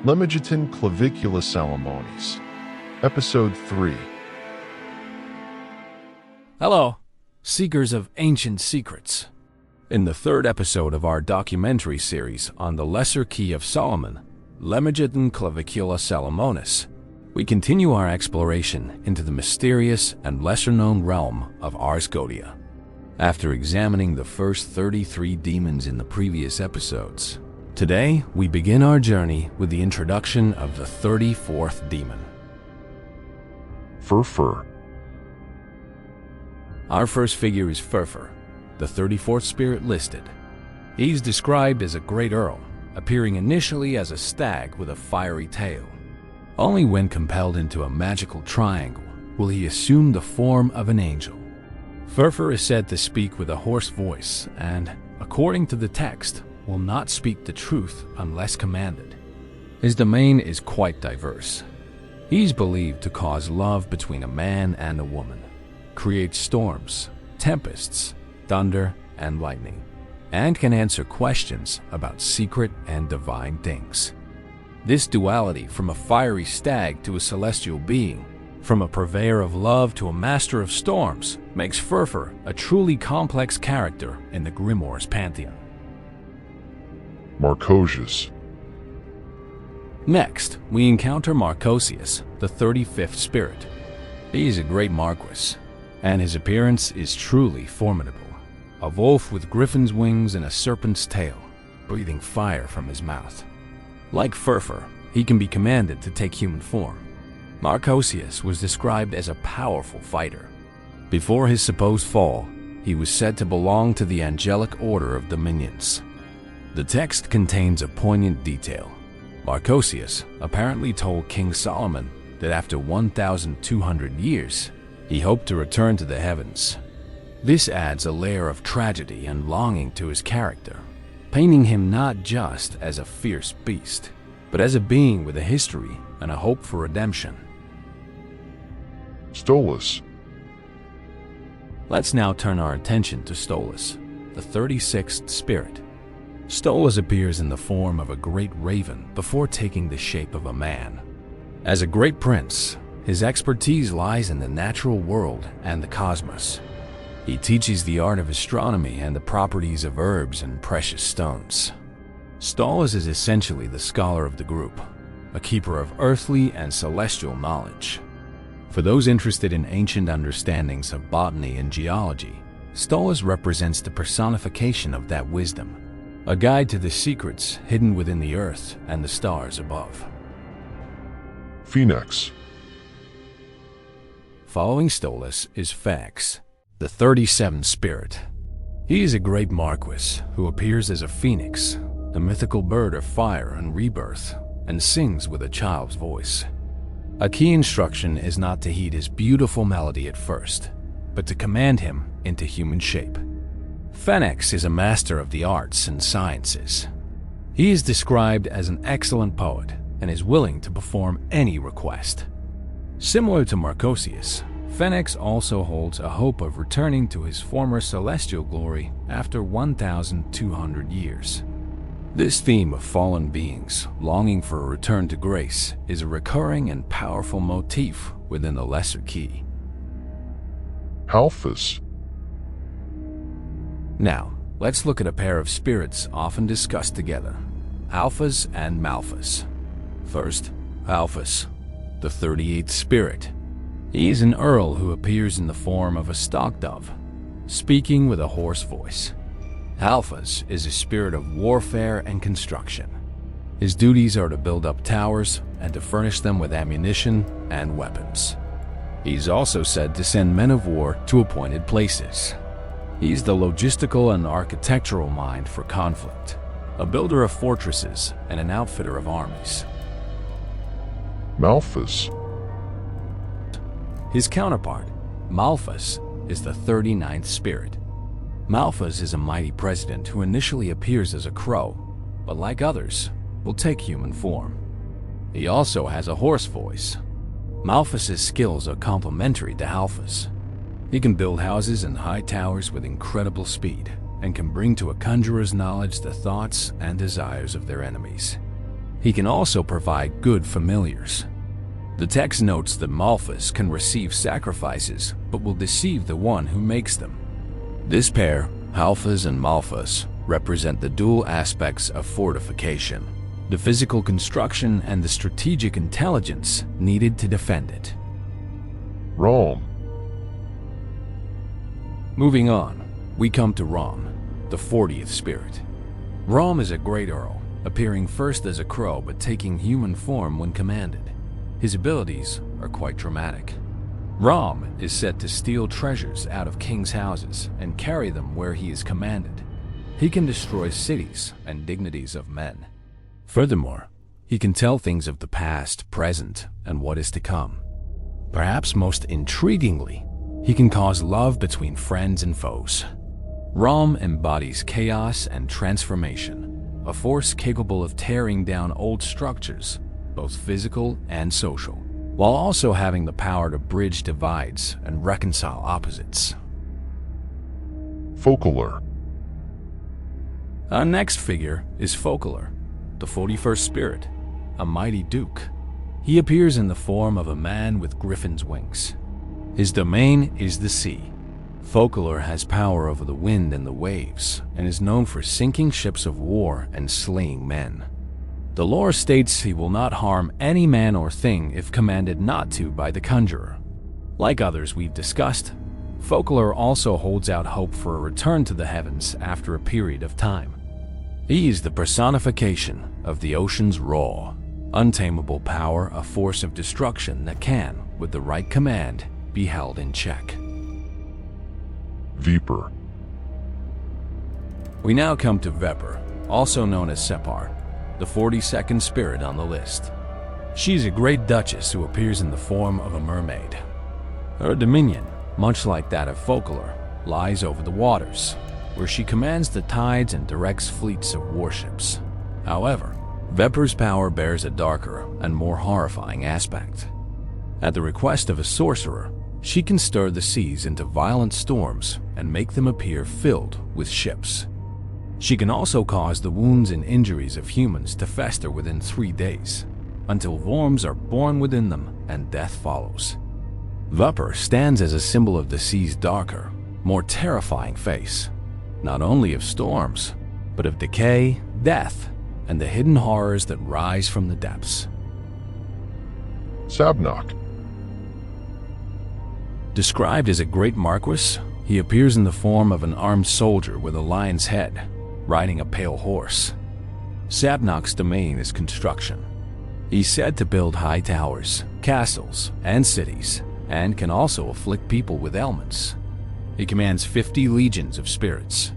Lemegeton Clavicula Salomonis, Episode 3. Hello, seekers of ancient secrets. In the third episode of our documentary series on the Lesser Key of Solomon, Lemegeton Clavicula Salomonis, we continue our exploration into the mysterious and lesser-known realm of Ars Goetia. After examining the first 33 demons in the previous episodes, today we begin our journey with the introduction of the 34th demon, Furfur. Our first figure is Furfur, the 34th spirit listed. He's described as a great earl, appearing initially as a stag with a fiery tail. Only when compelled into a magical triangle will he assume the form of an angel. Furfur is said to speak with a hoarse voice and, according to the text, will not speak the truth unless commanded. His domain is quite diverse. He's believed to cause love between a man and a woman, create storms, tempests, thunder, and lightning, and can answer questions about secret and divine things. This duality, from a fiery stag to a celestial being, from a purveyor of love to a master of storms, makes Furfur a truly complex character in the grimoires pantheon. Marchosias. Next, we encounter Marchosias, the 35th spirit. He is a great Marquis, and his appearance is truly formidable. A wolf with griffin's wings and a serpent's tail, breathing fire from his mouth. Like Furfur, he can be commanded to take human form. Marchosias was described as a powerful fighter. Before his supposed fall, he was said to belong to the angelic order of dominions. The text contains a poignant detail. Marchosias apparently told King Solomon that after 1,200 years, he hoped to return to the heavens. This adds a layer of tragedy and longing to his character, painting him not just as a fierce beast, but as a being with a history and a hope for redemption. Stolas. Let's now turn our attention to Stolas, the 36th spirit. Stolas appears in the form of a great raven before taking the shape of a man. As a great prince, his expertise lies in the natural world and the cosmos. He teaches the art of astronomy and the properties of herbs and precious stones. Stolas is essentially the scholar of the group, a keeper of earthly and celestial knowledge. For those interested in ancient understandings of botany and geology, Stolas represents the personification of that wisdom, a guide to the secrets hidden within the earth and the stars above. Phenex. Following Stolas is Phenex, the 37th spirit. He is a great Marquis who appears as a phoenix, the mythical bird of fire and rebirth, and sings with a child's voice. A key instruction is not to heed his beautiful melody at first, but to command him into human shape. Phenex is a master of the arts and sciences. He is described as an excellent poet and is willing to perform any request. Similar to Marchosias, Phenex also holds a hope of returning to his former celestial glory after 1,200 years. This theme of fallen beings longing for a return to grace is a recurring and powerful motif within the Lesser Key. Halphus. Now, let's look at a pair of spirits often discussed together, Halphus and Malphas. First, Halphus, the 38th spirit. He is an earl who appears in the form of a stalk dove, speaking with a hoarse voice. Halphus is a spirit of warfare and construction. His duties are to build up towers and to furnish them with ammunition and weapons. He's also said to send men of war to appointed places. He's the logistical and architectural mind for conflict, a builder of fortresses and an outfitter of armies. Malphas. His counterpart, Malphas, is the 39th spirit. Malphas is a mighty president who initially appears as a crow, but like others, will take human form. He also has a hoarse voice. Malphas's skills are complementary to Halphus. He can build houses and high towers with incredible speed, and can bring to a conjurer's knowledge the thoughts and desires of their enemies. He can also provide good familiars. The text notes that Malphas can receive sacrifices but will deceive the one who makes them. This pair, Halphus and Malphas, represent the dual aspects of fortification, the physical construction and the strategic intelligence needed to defend it. Raum. Moving on, we come to Raum, the 40th spirit. Raum is a great earl, appearing first as a crow but taking human form when commanded. His abilities are quite dramatic. Raum is said to steal treasures out of kings' houses and carry them where he is commanded. He can destroy cities and dignities of men. Furthermore, he can tell things of the past, present, and what is to come. Perhaps most intriguingly, he can cause love between friends and foes. Raum embodies chaos and transformation, a force capable of tearing down old structures, both physical and social, while also having the power to bridge divides and reconcile opposites. Focalor. Our next figure is Focalor, the 41st spirit, a mighty duke. He appears in the form of a man with griffin's wings. His domain is the sea. Focalor has power over the wind and the waves, and is known for sinking ships of war and slaying men. The lore states he will not harm any man or thing if commanded not to by the conjurer. Like others we've discussed, Focalor also holds out hope for a return to the heavens after a period of time. He is the personification of the ocean's raw, untamable power, a force of destruction that can, with the right command, be held in check. Vepar. We now come to Vepar, also known as Separ, the 42nd spirit on the list. She's a great duchess who appears in the form of a mermaid. Her dominion, much like that of Focalor, lies over the waters, where she commands the tides and directs fleets of warships. However, Vepar's power bears a darker and more horrifying aspect. At the request of a sorcerer, she can stir the seas into violent storms and make them appear filled with ships. She can also cause the wounds and injuries of humans to fester within 3 days, until worms are born within them and death follows. Vepar stands as a symbol of the sea's darker, more terrifying face, not only of storms, but of decay, death, and the hidden horrors that rise from the depths. Sabnock. Described as a great marquis, he appears in the form of an armed soldier with a lion's head, riding a pale horse. Sabnock's domain is construction. He's said to build high towers, castles, and cities, and can also afflict people with ailments. He commands 50 legions of spirits.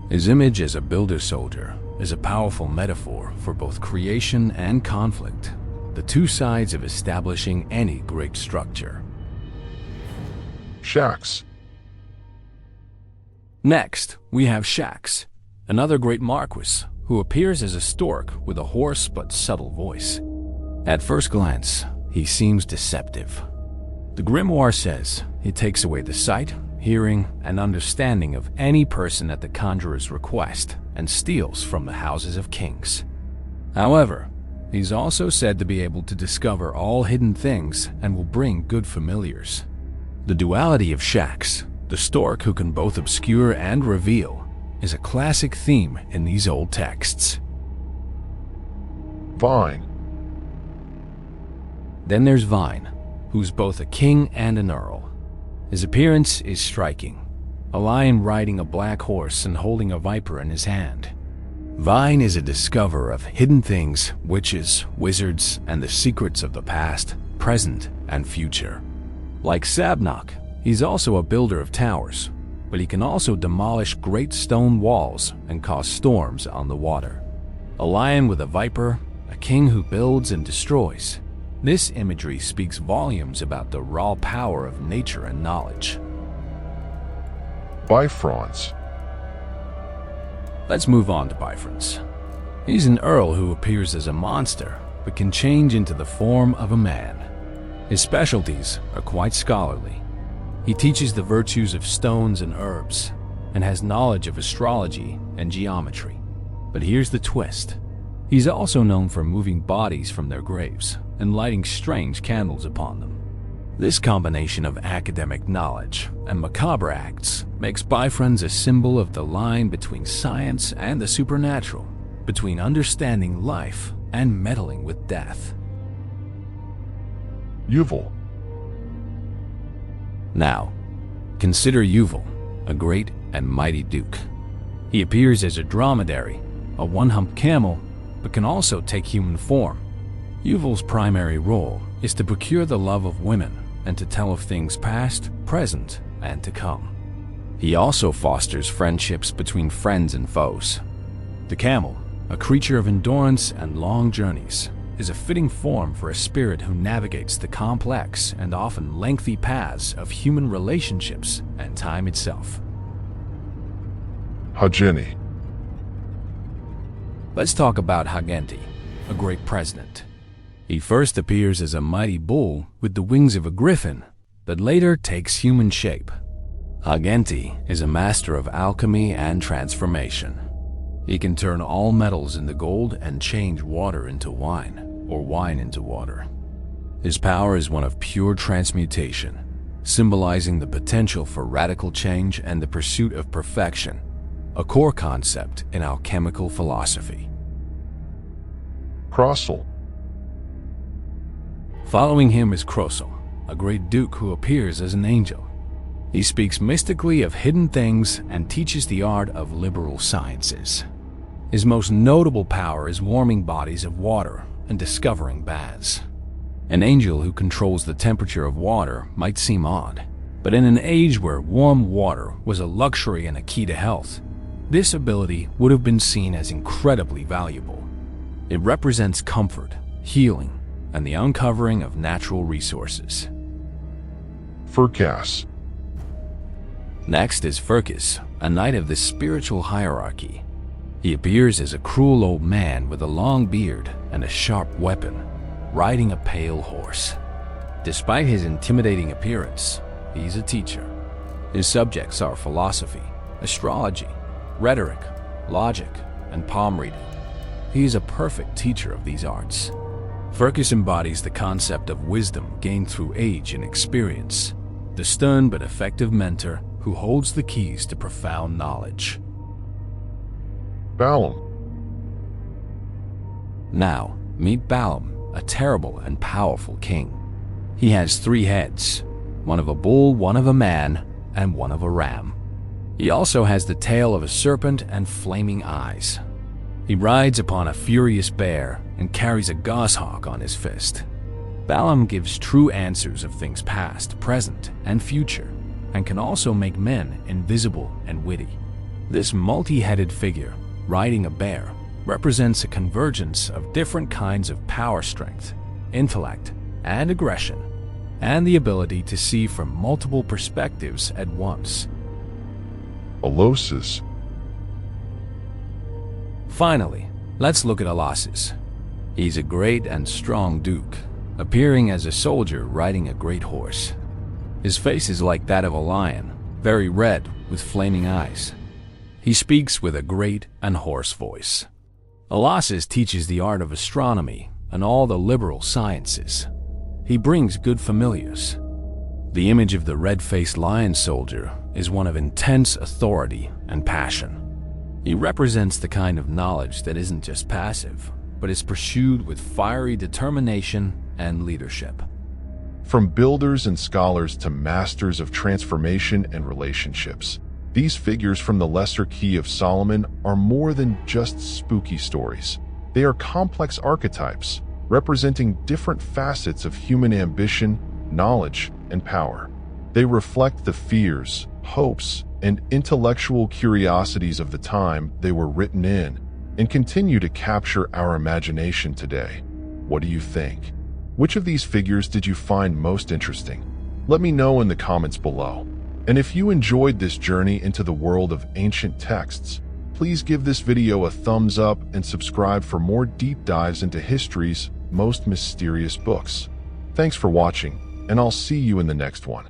His image as a builder soldier is a powerful metaphor for both creation and conflict, the two sides of establishing any great structure. Shax. Next, we have Shax, another great marquis who appears as a stork with a hoarse but subtle voice. At first glance, he seems deceptive. The grimoire says he takes away the sight, hearing, and understanding of any person at the conjurer's request and steals from the houses of kings. However, he's also said to be able to discover all hidden things and will bring good familiars. The duality of Shax, the stork who can both obscure and reveal, is a classic theme in these old texts. Vine. Then there's Vine, who's both a king and an earl. His appearance is striking, a lion riding a black horse and holding a viper in his hand. Vine is a discoverer of hidden things, witches, wizards, and the secrets of the past, present, and future. Like Sabnock, he's also a builder of towers, but he can also demolish great stone walls and cause storms on the water. A lion with a viper, a king who builds and destroys. This imagery speaks volumes about the raw power of nature and knowledge. Bifrons. Let's move on to Bifrons. He's an earl who appears as a monster, but can change into the form of a man. His specialties are quite scholarly. He teaches the virtues of stones and herbs, and has knowledge of astrology and geometry. But here's the twist. He's also known for moving bodies from their graves and lighting strange candles upon them. This combination of academic knowledge and macabre acts makes Bifrons a symbol of the line between science and the supernatural, between understanding life and meddling with death. Uvall. Now, consider Uvall, a great and mighty duke. He appears as a dromedary, a one-humped camel, but can also take human form. Uvall's primary role is to procure the love of women and to tell of things past, present, and to come. He also fosters friendships between friends and foes. The camel, a creature of endurance and long journeys, is a fitting form for a spirit who navigates the complex and often lengthy paths of human relationships and time itself. Haagenti. Let's talk about Haagenti, a great president. He first appears as a mighty bull with the wings of a griffin, but later takes human shape. Haagenti is a master of alchemy and transformation. He can turn all metals into gold and change water into wine, or wine into water. His power is one of pure transmutation, symbolizing the potential for radical change and the pursuit of perfection, a core concept in alchemical philosophy. Crocell. Following him is Crocell, a great duke who appears as an angel. He speaks mystically of hidden things and teaches the art of liberal sciences. His most notable power is warming bodies of water and discovering baths. An angel who controls the temperature of water might seem odd, but in an age where warm water was a luxury and a key to health, this ability would have been seen as incredibly valuable. It represents comfort, healing, and the uncovering of natural resources. Furcas. Next is Furcas, a knight of the spiritual hierarchy. He appears as a cruel old man with a long beard and a sharp weapon, riding a pale horse. Despite his intimidating appearance, he's a teacher. His subjects are philosophy, astrology, rhetoric, logic, and palm reading. He is a perfect teacher of these arts. Furcas embodies the concept of wisdom gained through age and experience, the stern but effective mentor who holds the keys to profound knowledge. Balam. Now, meet Balam, a terrible and powerful king. He has 3 heads, one of a bull, one of a man, and one of a ram. He also has the tail of a serpent and flaming eyes. He rides upon a furious bear and carries a goshawk on his fist. Balam gives true answers of things past, present, and future, and can also make men invisible and witty. This multi-headed figure, riding a bear, represents a convergence of different kinds of power strength, intellect, and aggression, and the ability to see from multiple perspectives at once. Alloces. Finally, let's look at Alloces. He's a great and strong duke, appearing as a soldier riding a great horse. His face is like that of a lion, very red with flaming eyes. He speaks with a great and hoarse voice. Alloces teaches the art of astronomy and all the liberal sciences. He brings good familiars. The image of the red-faced lion soldier is one of intense authority and passion. He represents the kind of knowledge that isn't just passive, but is pursued with fiery determination and leadership. From builders and scholars to masters of transformation and relationships, these figures from the Lesser Key of Solomon are more than just spooky stories. They are complex archetypes, representing different facets of human ambition, knowledge, and power. They reflect the fears, hopes, and intellectual curiosities of the time they were written in, and continue to capture our imagination today. What do you think? Which of these figures did you find most interesting? Let me know in the comments below. And if you enjoyed this journey into the world of ancient texts, please give this video a thumbs up and subscribe for more deep dives into history's most mysterious books. Thanks for watching, and I'll see you in the next one.